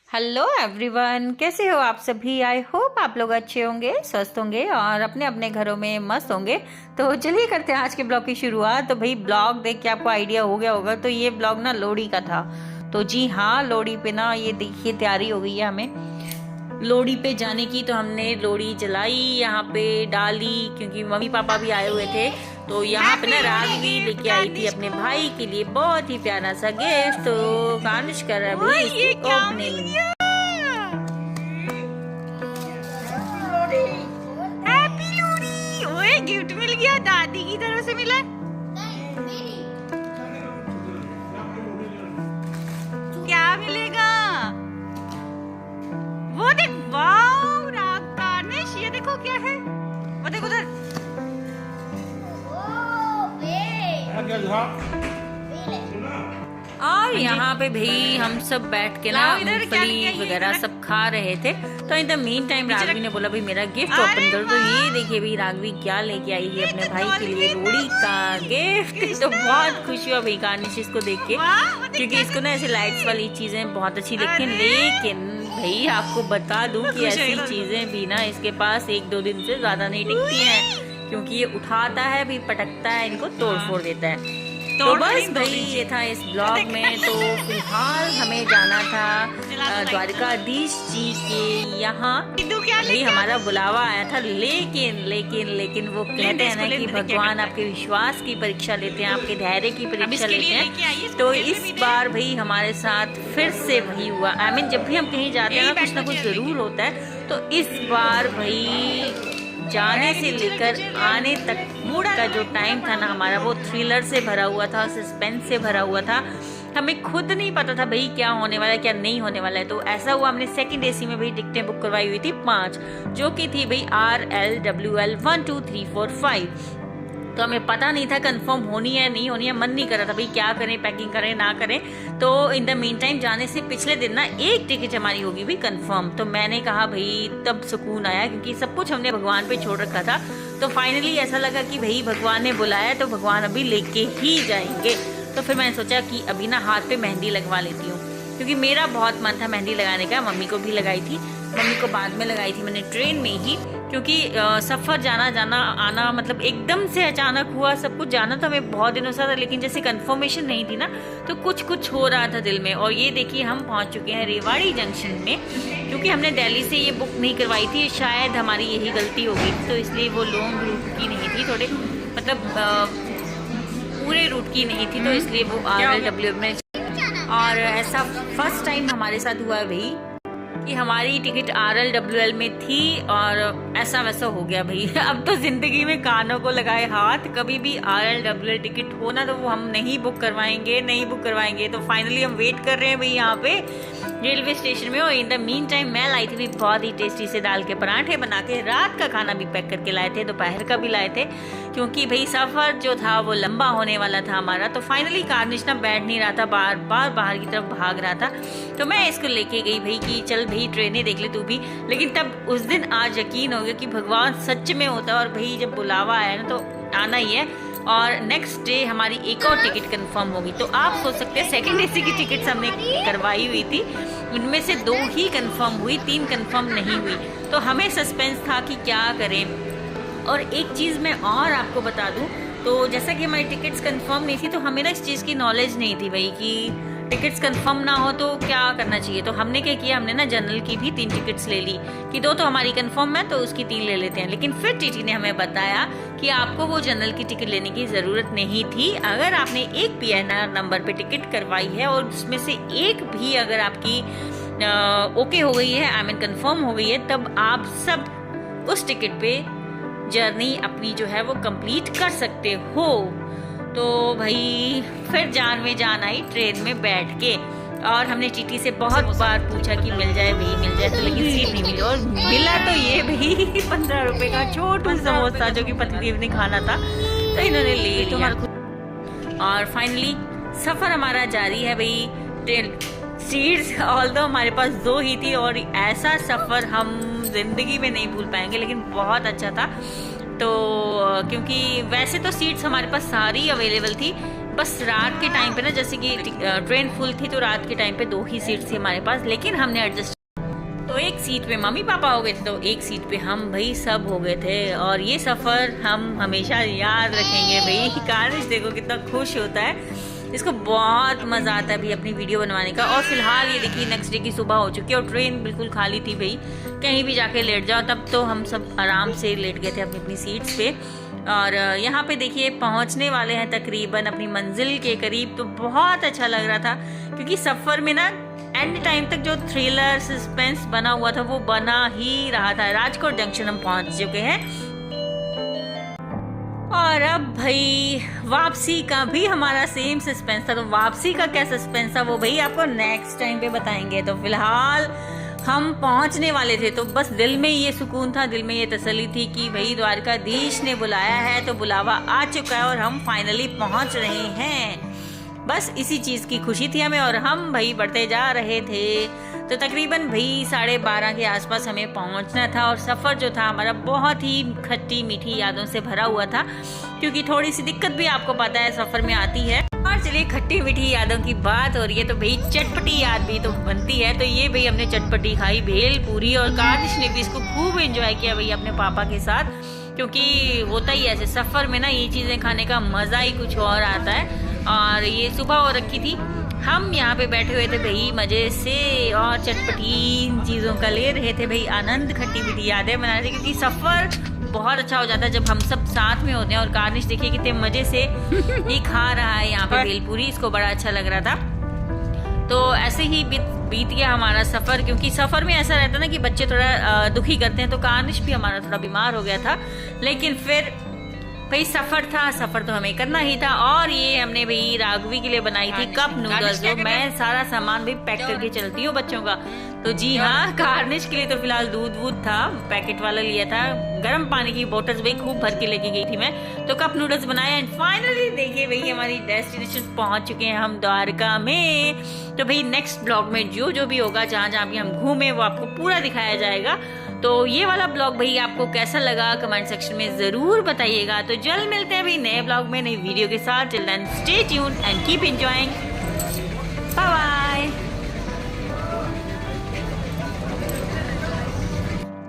Hello everyone, कैसे हो आप सभी। आई होप आप लोग अच्छे होंगे, स्वस्थ होंगे और अपने अपने घरों में मस्त होंगे। तो चलिए करते हैं आज के ब्लॉग की शुरुआत। तो भाई ब्लॉग देख के आपको आइडिया हो गया होगा, तो ये ब्लॉग ना लोहड़ी का था। तो जी हाँ, लोहड़ी पे ना ये देखिए तैयारी हो गई है हमें लोहड़ी पे जाने की। तो हमने लोहड़ी जलाई, यहाँ पे डाली, क्योंकि मम्मी पापा भी आए हुए थे। तो यहाँ पे ना राघवी लेके आई थी अपने भाई के लिए बहुत ही प्यारा सा गिफ्ट। तो गार्निश कर रहा है भाई इसकी ओपनिंग। हैप्पी लोहड़ी। ओए गिफ्ट मिल गया, दादी की तरफ से मिला। क्या मिलेगा वो देख। वाव राकेश, ये देखो क्या है वो, देखो उधर। और यहाँ पे भाई हम सब बैठ के ना मूंगफली वगैरह सब खा रहे थे। तो in the mean time Raghavi ने बोला भाई मेरा गिफ्ट ओपन करो। तो ये देखिए भाई राघवी क्या लेके आई है अपने भाई के लिए, लोहड़ी का गिफ्ट। तो बहुत खुशी हुआ भाई गार्निश इसको देख के, क्योंकि इसको ना ऐसे लाइट्स वाली चीजें बहुत अच्छी लगती हैं। लेकिन भाई आपको बता दूं कि ऐसी चीजें भी ना इसके पास एक दो दिन से ज्यादा नहीं टिकती हैं, क्योंकि ये उठाता है भी, पटकता है, इनको तोड़ फोड़ देता है। तो बस भाई ये था इस ब्लॉग में। तो फिलहाल हमें जाना था द्वारकाधीश जी के यहाँ। भाई हमारा बुलावा आया था, लेकिन लेकिन लेकिन वो कहते हैं ना कि भगवान आपके विश्वास की परीक्षा लेते हैं, आपके धैर्य की परीक्षा लेते हैं। तो इस बार भाई हमारे साथ फिर से वही हुआ। आई मीन जब भी हम कहीं जाते हैं ना कुछ जरूर होता है। तो इस बार भाई जाने से लेकर आने तक का जो टाइम था ना हमारा, वो थ्रिलर से भरा हुआ था, सस्पेंस से भरा हुआ था। हमें खुद नहीं पता था भाई क्या होने वाला है क्या नहीं होने वाला है। तो ऐसा हुआ, हमने सेकंड एसी में भाई टिकटें बुक करवाई हुई थी 5, जो कि थी भाई RLWL 1 2 3 4 5। तो हमें पता नहीं था कंफर्म होनी है नहीं होनी है, मन नहीं कर रहा था भाई क्या करें, पैकिंग करें ना करें। तो इन द मीन टाइम जाने से पिछले दिन ना एक टिकट हमारी होगी भी कंफर्म। तो मैंने कहा भाई तब सुकून आया, क्योंकि सब कुछ हमने भगवान पे छोड़ रखा था। तो फाइनली ऐसा लगा कि भाई भगवान ने बुलाया तो भगवान अभी लेके ही जाएंगे। तो फिर मैंने सोचा कि अभी ना हाथ पे मेहंदी लगवा लेती हूँ, क्योंकि मेरा बहुत मन था मेहंदी लगाने का। मम्मी को भी लगाई थी, मम्मी को बाद में लगाई थी मैंने ट्रेन में ही, क्योंकि सफ़र जाना आना मतलब एकदम से अचानक हुआ सब कुछ। जाना तो हमें बहुत दिनों से था, लेकिन जैसे कंफर्मेशन नहीं थी ना, तो कुछ हो रहा था दिल में। और ये देखिए हम पहुंच चुके हैं रेवाड़ी जंक्शन में, क्योंकि हमने दिल्ली से ये बुक नहीं करवाई थी। शायद हमारी यही गलती हो गई, तो इसलिए वो लॉन्ग रूट की नहीं थी, थोड़े मतलब पूरे रूट की नहीं थी, तो इसलिए वो RLW में। और ऐसा फर्स्ट टाइम हमारे साथ हुआ है भाई कि हमारी टिकट RLWL में थी और ऐसा वैसा हो गया भाई। अब तो जिंदगी में कानों को लगाए हाथ, कभी भी RLWL टिकट हो ना तो वो हम नहीं बुक करवाएंगे। तो फाइनली हम वेट कर रहे हैं भाई यहाँ पे रेलवे स्टेशन में। और इन द मीन टाइम मैं लाई थी भी बहुत ही टेस्टी से दाल के पराठे बना के, रात का खाना भी पैक करके लाए थे, दोपहर का भी लाए थे, क्योंकि भाई सफर जो था वो लंबा होने वाला था हमारा। तो फाइनली कार्निश ना बैठ नहीं रहा था, बार बाहर की तरफ भाग रहा था। तो मैं इसको लेके गई भाई कि चल भाई ट्रेनें देख ले तू भी। लेकिन तब उस दिन आज यकीन हो गया कि भगवान सच में होता है, और भाई जब बुलावा आया ना तो आना ही है। और नेक्स्ट डे हमारी एक और टिकट कंफर्म होगी। तो आप सोच सकते हैं सेकंड एसी की टिकट्स हमने करवाई हुई थी, उनमें से 2 ही कंफर्म हुई, 3 कंफर्म नहीं हुई। तो हमें सस्पेंस था कि क्या करें। और एक चीज़ मैं और आपको बता दूं, तो जैसा कि हमारी टिकट्स कंफर्म नहीं थी, तो हमें ना इस चीज़ की नॉलेज नहीं थी भाई कि टिकट्स कंफर्म ना हो तो क्या करना चाहिए। तो हमने क्या किया, हमने ना जनरल की भी 3 टिकट्स ले ली कि 2 तो हमारी कंफर्म है तो उसकी 3 ले लेते हैं। लेकिन फिर टीटी ने हमें बताया कि आपको वो जनरल की टिकट लेने की ज़रूरत नहीं थी। अगर आपने एक PNR नंबर पे टिकट करवाई है और उसमें से एक भी अगर आपकी ओके हो गई है, आई मीन कंफर्म हो गई है, तब आप सब उस टिकट पे जर्नी अपनी जो है वो कंप्लीट कर सकते हो। तो भाई फिर जान में जान आई ट्रेन में बैठ के। और हमने टीटी से बहुत बार पूछा कि मिल जाए भाई मिल जाए, तो लेकिन सीट नहीं मिली। और मिला तो ये भाई 15 रुपए का छोटा समोसा, जो कि पतिदेव ने खाना था, तो इन्होंने ले लिया। और फाइनली सफर हमारा जारी है भाई। ट्रेन सीट्स ऑल्दो हमारे पास 2 ही थी, और ऐसा सफर हम जिंदगी में नहीं भूल पाएंगे, लेकिन बहुत अच्छा था। तो क्योंकि वैसे तो सीट्स हमारे पास सारी अवेलेबल थी, बस रात के टाइम पे ना, जैसे कि ट्रेन फुल थी तो रात के टाइम पे 2 ही सीट थी हमारे पास, लेकिन हमने एडजस्ट, तो एक सीट पे मम्मी पापा हो गए थे, तो एक सीट पे हम भाई सब हो गए थे। और ये सफ़र हम हमेशा याद रखेंगे भाई। कार्निश देखो कितना खुश होता है, इसको बहुत मज़ा आता है भाई अपनी वीडियो बनवाने का। और फिलहाल ये देखिए नेक्स्ट डे की सुबह हो चुकी है और ट्रेन बिल्कुल खाली थी भाई, कहीं भी जाके लेट जाओ। तब तो हम सब आराम से लेट गए थे अपनी अपनी सीट्स पे। और यहाँ पे देखिए पहुँचने वाले हैं तकरीबन अपनी मंजिल के करीब। तो बहुत अच्छा लग रहा था क्योंकि सफ़र में ना एंड टाइम तक जो थ्रिलर सस्पेंस बना हुआ था वो बना ही रहा था। राजकोट जंक्शन हम पहुँच चुके हैं और अब भाई वापसी का भी हमारा सेम सस्पेंस था। तो वापसी का क्या सस्पेंस था वो भाई आपको नेक्स्ट टाइम पे बताएंगे। तो फिलहाल हम पहुंचने वाले थे, तो बस दिल में ये सुकून था, दिल में ये तसल्ली थी कि भाई द्वारकाधीश ने बुलाया है तो बुलावा आ चुका है और हम फाइनली पहुंच रहे हैं। बस इसी चीज़ की खुशी थी हमें और हम भाई बढ़ते जा रहे थे। तो तकरीबन भाई 12:30 के आसपास हमें पहुंचना था और सफ़र जो था हमारा बहुत ही खट्टी मीठी यादों से भरा हुआ था, क्योंकि थोड़ी सी दिक्कत भी आपको पता है सफ़र में आती है। और चलिए खट्टी मीठी यादों की बात हो रही है तो भाई चटपटी याद भी तो बनती है। तो ये भाई हमने चटपटी खाई, भेल पूरी, और कार्निश ने भी इसको खूब एंजॉय किया भाई अपने पापा के साथ, क्योंकि होता ही ऐसे सफ़र में ना ये चीज़ें खाने का मज़ा ही कुछ और आता है। और ये सुबह हो रखी थी, हम यहाँ पे बैठे हुए थे भाई मज़े से और चटपटी चीज़ों का ले रहे थे भाई आनंद, खट्टी मीठी यादें बना रहे थे, क्योंकि सफ़र बहुत अच्छा हो जाता है जब हम सब साथ में होते हैं। और कार्निश देखिए कितने मज़े से ये खा रहा है यहाँ पे भेलपूरी, इसको बड़ा अच्छा लग रहा था। तो ऐसे ही बीत गया हमारा सफ़र, क्योंकि सफ़र में ऐसा रहता है ना कि बच्चे थोड़ा दुखी करते हैं। तो कार्निश भी हमारा थोड़ा बीमार हो गया था, लेकिन फिर भाई सफ़र था, सफ़र तो हमें करना ही था। और ये हमने भाई राघवी के लिए बनाई थी कप नूडल्स, जो मैं सारा सामान भी पैक करके चलती हूँ बच्चों का। तो जी हाँ, कार्निश के लिए तो फिलहाल दूध था, पैकेट वाला लिया था। गर्म पानी की बोतल्स भाई खूब भर के लेके गई थी मैं। तो कप नूडल्स बनाए एंड फाइनली देखिए भाई हमारी डेस्टिनेशन पहुंच चुके हैं हम द्वारका में। तो भाई नेक्स्ट ब्लॉग में जो जो भी होगा, जहाँ जहाँ भी हम घूमे, वो आपको पूरा दिखाया जाएगा। तो ये वाला ब्लॉग भाई आपको कैसा लगा कमेंट सेक्शन में ज़रूर बताइएगा। तो जल्द मिलते हैं भाई नए ब्लॉग में, नई वीडियो के साथ। Till then stay tuned and keep enjoying. Bye bye.